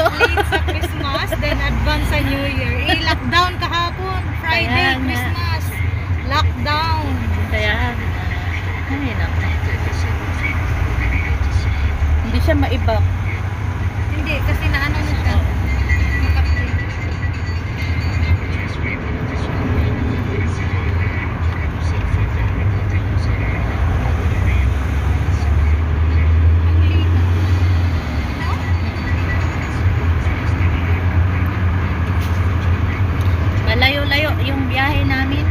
ko. Late sa Christmas, then advance sa New Year. I-lockdown kahapon. Friday, Kaya nga. Christmas. Lockdown. Kaya, ay naku. Hindi siya maibak. Hindi, kasi naano na siya. Nakapit. Ang linaw. No? Malayo-layo yung biyahe namin.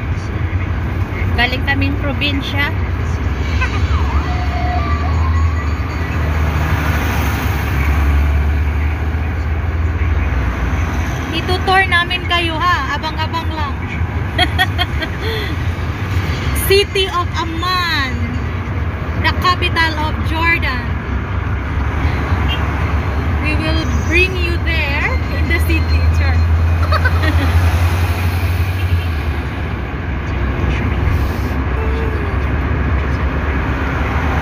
Galing kaming probinsya. Itutour namin kayo ha. Abang-abang lang. City of Amman. The capital of Jordan. We will bring you there in the city. Sure.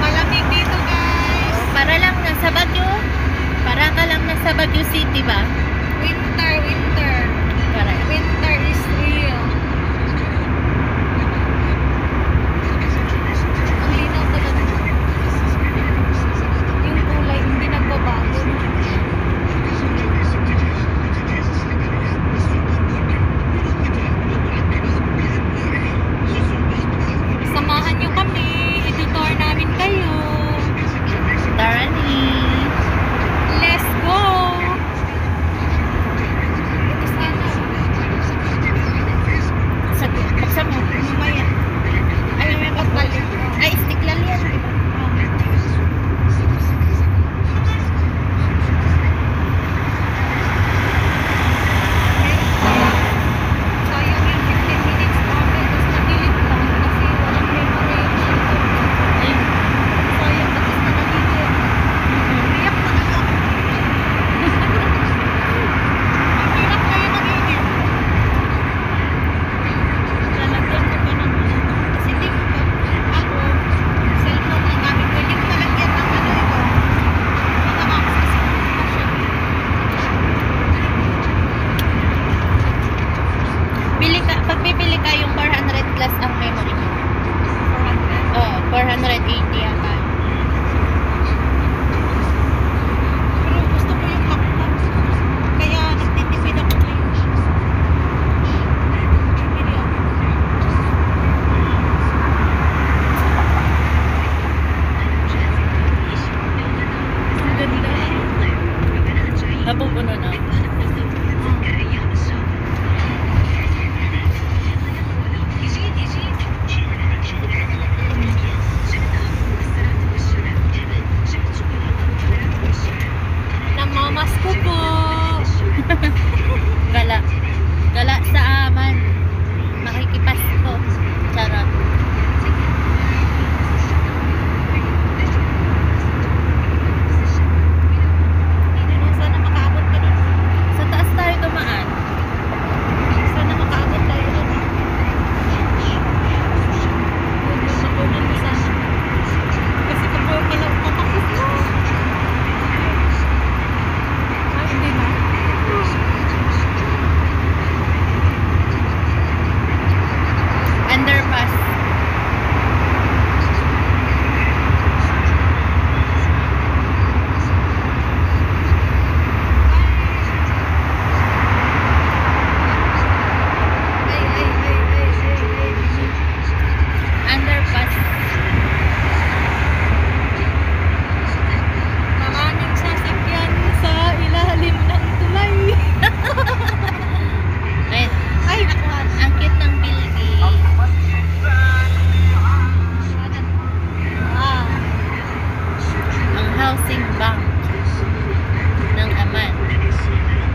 Malamig dito guys. Para lang nasa Baguio. Para ka lang nasa Baguio City ba? Winter, winter. Para. Winter is real. Ang linaw talaga. Yung kulay hindi nagbabago. Samahan nyo kami. Itutour namin kayo. Darani. Let's go! Ito sana. Buksan mo. Mamaya. Ay, may pagbalik. Ay, istiklal yan, di ba? Sayang yung 15 minutes namin. Tapos na-delete lang kasi walang memory. Ayun. Sayang tapos na na-delete. Iyak na iyak. Ang hirap kayo mag-init. Lalagyan ko pa ng Kasi di mo ba? Ako, cellphone lang namin ko. Hindi ko nalagyan ng ano ito. Mga access ko pa siya. Bili ka, pag bibili ka yung 400 plus ang memory mo. 400. Oo, 480 yata. Pero gusto ko yung laptop. Kaya nagtitipid ako ngayon. Bibili ako. Ang ganda. Napupuno na.